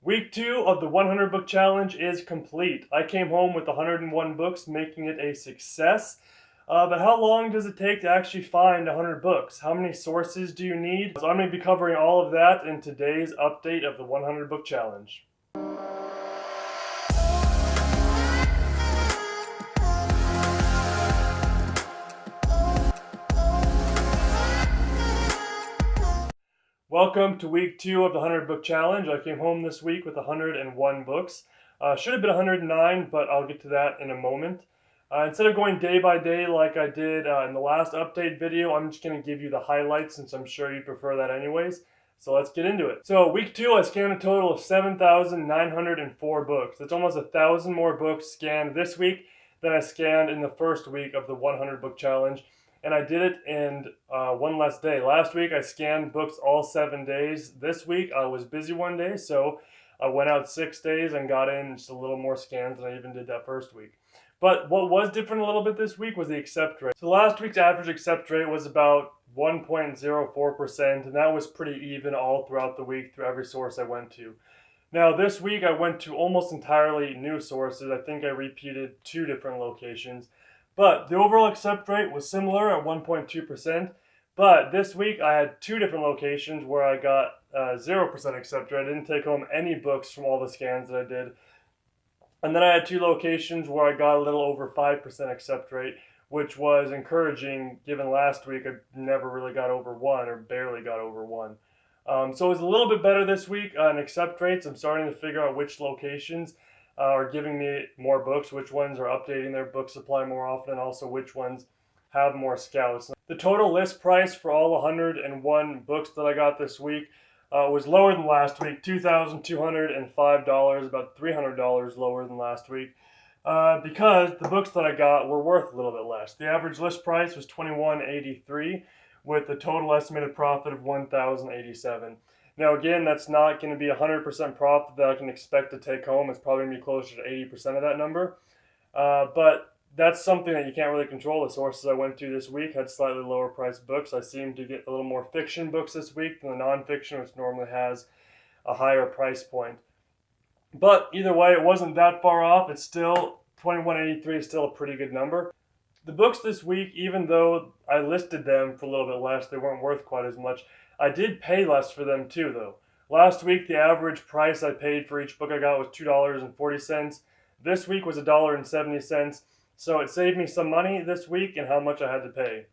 Week 2 of the 100 book challenge is complete. I came home with 101 books, making it a success. But how long does it take to actually find 100 books? How many sources do you need? So I'm going to be covering all of that in today's update of the 100 book challenge. Welcome to week 2 of the 100 book challenge. I came home this week with 101 books. Should have been 109, but I'll get to that in a moment. Instead of going day by day like I did in the last update video, I'm just going to give you the highlights since I'm sure you prefer that anyways. So let's get into it. So week 2, I scanned a total of 7,904 books. That's almost 1,000 more books scanned this week than I scanned in the first week of the 100 book challenge. And I did it in one less day. Last week I scanned books all 7 days. This week I was busy one day, so I went out 6 days and got in just a little more scans than I even did that first week. But what was different a little bit this week was the accept rate. So last week's average accept rate was about 1.04%, and that was pretty even all throughout the week through every source I went to. Now this week I went to almost entirely new sources. I think I repeated 2 different locations. But the overall accept rate was similar at 1.2%. But this week I had 2 different locations where I got 0% accept rate. I didn't take home any books from all the scans that I did. And then I had 2 locations where I got a little over 5% accept rate, which was encouraging given last week I never really got over 1 or barely got over 1. So it was a little bit better this week on accept rates. I'm starting to figure out which locations are giving me more books, which ones are updating their book supply more often, and also which ones have more scouts. The total list price for all 101 books that I got this week was lower than last week, $2,205, about $300 lower than last week, because the books that I got were worth a little bit less. The average list price was $21.83 with a total estimated profit of $1,087. Now again, that's not going to be 100% profit that I can expect to take home. It's probably going to be closer to 80% of that number. But that's something that you can't really control. The sources I went to this week had slightly lower priced books. I seemed to get a little more fiction books this week than the nonfiction, which normally has a higher price point. But either way, it wasn't that far off. It's still, $21.83 is still a pretty good number. The books this week, even though I listed them for a little bit less, they weren't worth quite as much. I did pay less for them too, though. Last week, the average price I paid for each book I got was $2.40. This week was $1.70. So it saved me some money this week in how much I had to pay.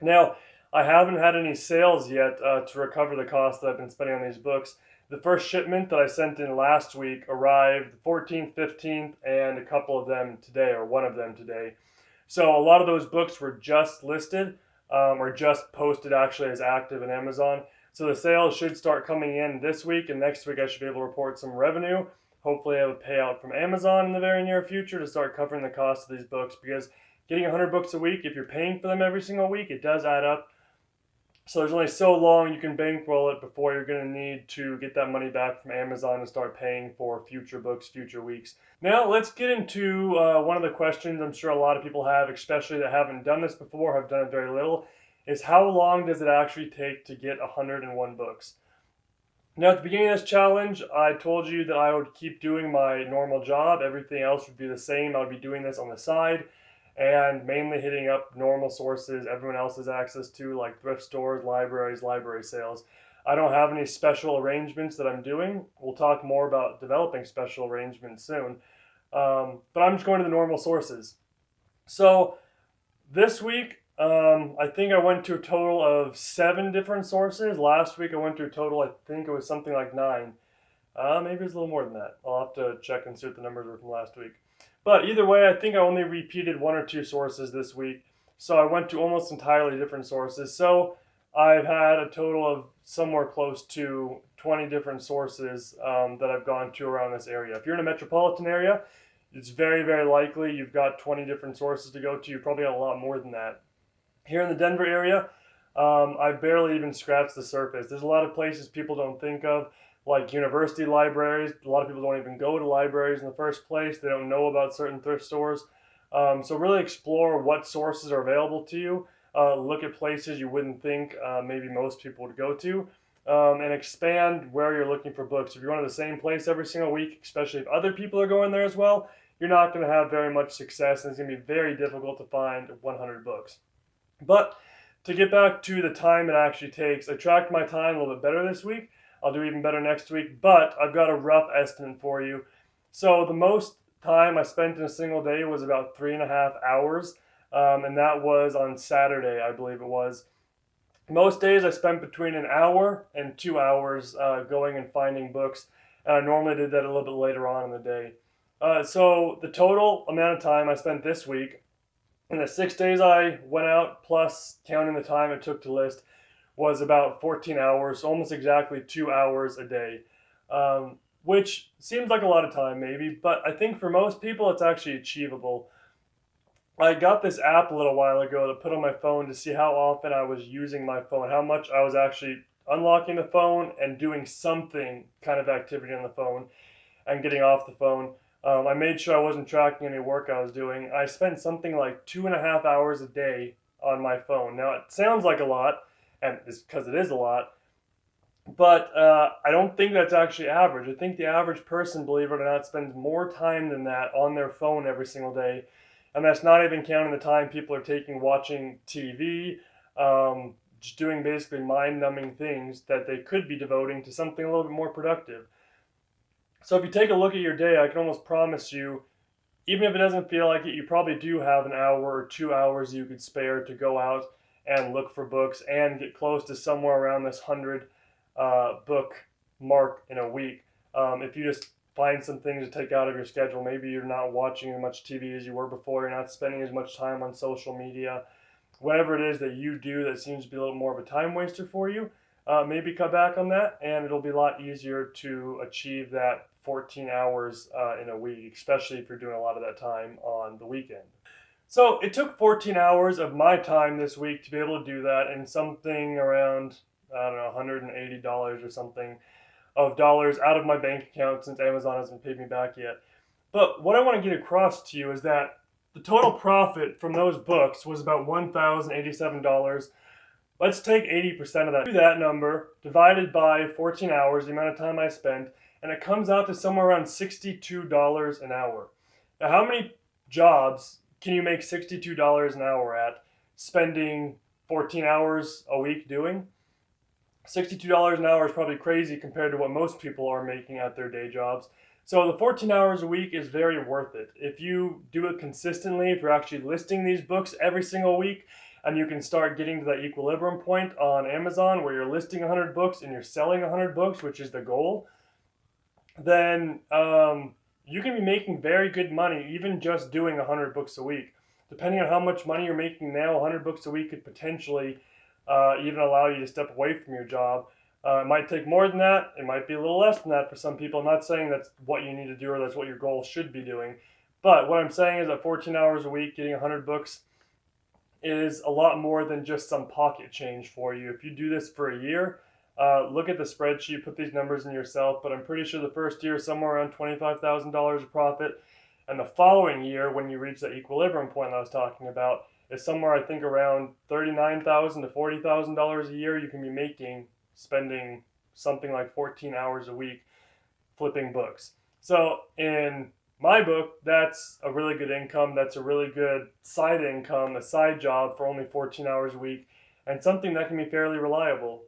Now, I haven't had any sales yet to recover the cost that I've been spending on these books. The first shipment that I sent in last week arrived the 14th, 15th, and a couple of them today, or one of them today. So a lot of those books were just listed or just posted actually as active in Amazon. So the sales should start coming in this week, and next week I should be able to report some revenue. Hopefully I have a payout from Amazon in the very near future to start covering the cost of these books, because getting 100 books a week, if you're paying for them every single week, it does add up. So there's only so long you can bankroll it before you're going to need to get that money back from Amazon and start paying for future books, future weeks. Now let's get into one of the questions I'm sure a lot of people have, especially that haven't done this before, have done it very little, is how long does it actually take to get 101 books? Now at the beginning of this challenge, I told you that I would keep doing my normal job. Everything else would be the same. I would be doing this on the side and mainly hitting up normal sources everyone else has access to, like thrift stores, libraries, library sales. I don't have any special arrangements that I'm doing. We'll talk more about developing special arrangements soon. But I'm just going to the normal sources. So this week, I think I went to a total of 7 different sources. Last week I went to a total, I think it was something like 9. Maybe it's a little more than that. I'll have to check and see what the numbers were from last week. But either way, I think I only repeated 1 or 2 sources this week. So I went to almost entirely different sources. So I've had a total of somewhere close to 20 different sources that I've gone to around this area. If you're in a metropolitan area, it's very, very likely you've got 20 different sources to go to. You probably got a lot more than that. Here in the Denver area, I've barely even scratched the surface. There's a lot of places people don't think of, like university libraries. A lot of people don't even go to libraries in the first place. They don't know about certain thrift stores. So really explore what sources are available to you. Look at places you wouldn't think maybe most people would go to. and expand where you're looking for books. If you're going to the same place every single week, especially if other people are going there as well, you're not going to have very much success, and it's going to be very difficult to find 100 books. But to get back to the time it actually takes, I tracked my time a little bit better this week. I'll do even better next week, but I've got a rough estimate for you. So the most time I spent in a single day was about 3.5 hours, and that was on Saturday, I believe it was. Most days I spent between an hour and 2 hours going and finding books, and I normally did that a little bit later on in the day. So the total amount of time I spent this week, in the 6 days I went out, plus counting the time it took to list, was about 14 hours, almost exactly 2 hours a day, which seems like a lot of time maybe, but I think for most people it's actually achievable. I got this app a little while ago to put on my phone to see how often I was using my phone, how much I was actually unlocking the phone and doing something kind of activity on the phone and getting off the phone. I made sure I wasn't tracking any work I was doing. I spent something like 2.5 hours a day on my phone. Now, it sounds like a lot, and it's because it is a lot, but I don't think that's actually average. I think the average person, believe it or not, spends more time than that on their phone every single day. And that's not even counting the time people are taking watching TV, just doing basically mind-numbing things that they could be devoting to something a little bit more productive. So if you take a look at your day, I can almost promise you, even if it doesn't feel like it, you probably do have an hour or 2 hours you could spare to go out and look for books and get close to somewhere around this 100 book mark in a week. If you just find some things to take out of your schedule, maybe you're not watching as much TV as you were before, you're not spending as much time on social media, whatever it is that you do that seems to be a little more of a time waster for you, maybe cut back on that, and it'll be a lot easier to achieve that 14 hours in a week, especially if you're doing a lot of that time on the weekend. So it took 14 hours of my time this week to be able to do that, and something around, I don't know, $180 or something of dollars out of my bank account, since Amazon hasn't paid me back yet. But what I want to get across to you is that the total profit from those books was about $1,087. Let's take 80% of that. Do that number divided by 14 hours, the amount of time I spent, and it comes out to somewhere around $62 an hour. Now, how many jobs can you make $62 an hour at, spending 14 hours a week doing? $62 an hour is probably crazy compared to what most people are making at their day jobs. So the 14 hours a week is very worth it. If you do it consistently, if you're actually listing these books every single week, and you can start getting to that equilibrium point on Amazon where you're listing 100 books and you're selling 100 books, which is the goal, then you can be making very good money even just doing 100 books a week. Depending on how much money you're making now, 100 books a week could potentially even allow you to step away from your job. It might take more than that. It might be a little less than that for some people. I'm not saying that's what you need to do or that's what your goal should be doing. But what I'm saying is that 14 hours a week, getting 100 books, is a lot more than just some pocket change for you. If you do this for a year, look at the spreadsheet, put these numbers in yourself, but I'm pretty sure the first year is somewhere around $25,000 of profit. And the following year, when you reach that equilibrium point I was talking about, is somewhere I think around $39,000 to $40,000 a year you can be making, spending something like 14 hours a week flipping books. So in my book, that's a really good income. That's a really good side income, a side job for only 14 hours a week, and something that can be fairly reliable,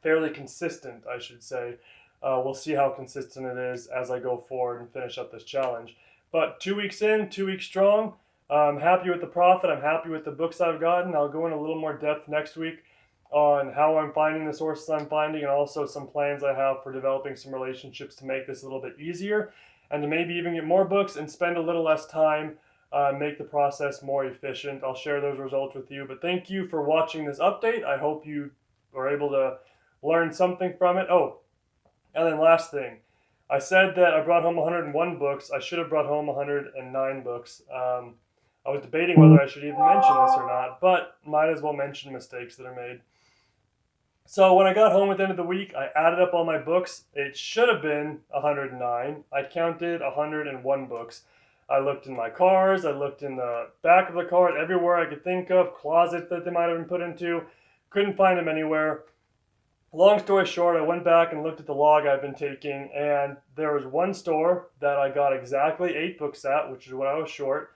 fairly consistent, I should say. We'll see how consistent it is as I go forward and finish up this challenge. But 2 weeks in, 2 weeks strong, I'm happy with the profit. I'm happy with the books I've gotten. I'll go in a little more depth next week on how I'm finding the sources I'm finding, and also some plans I have for developing some relationships to make this a little bit easier and to maybe even get more books and spend a little less time, make the process more efficient. I'll share those results with you. But thank you for watching this update. I hope you were able to learn something from it. Oh, and then last thing. I said that I brought home 101 books. I should have brought home 109 books. I was debating whether I should even mention this or not, but might as well mention mistakes that are made. So when I got home at the end of the week, I added up all my books. It should have been 109. I counted 101 books. I looked in my cars, I looked in the back of the car, everywhere I could think of, closets that they might have been put into. Couldn't find them anywhere. long story short, I went back and looked at the log I've been taking, and there was one store that I got exactly 8 books at, which is what I was short.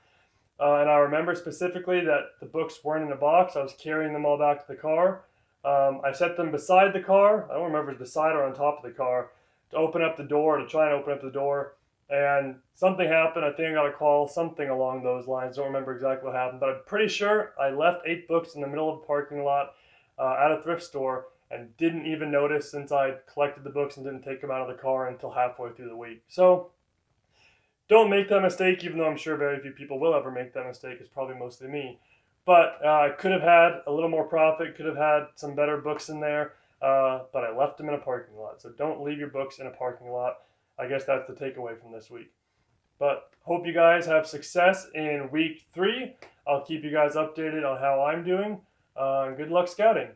And I remember specifically that the books weren't in a box. I was carrying them all back to the car. I set them beside the car. I don't remember if it was beside or on top of the car, to open up the door, to try and open up the door. And something happened. I think I got a call, something along those lines. Don't remember exactly what happened, but I'm pretty sure I left 8 books in the middle of the parking lot at a thrift store and didn't even notice, since I collected the books and didn't take them out of the car until halfway through the week. So don't make that mistake, even though I'm sure very few people will ever make that mistake. It's probably mostly me. But I could have had a little more profit, could have had some better books in there, but I left them in a parking lot. So don't leave your books in a parking lot. I guess that's the takeaway from this week. But hope you guys have success in week 3. I'll keep you guys updated on how I'm doing. Good luck scouting.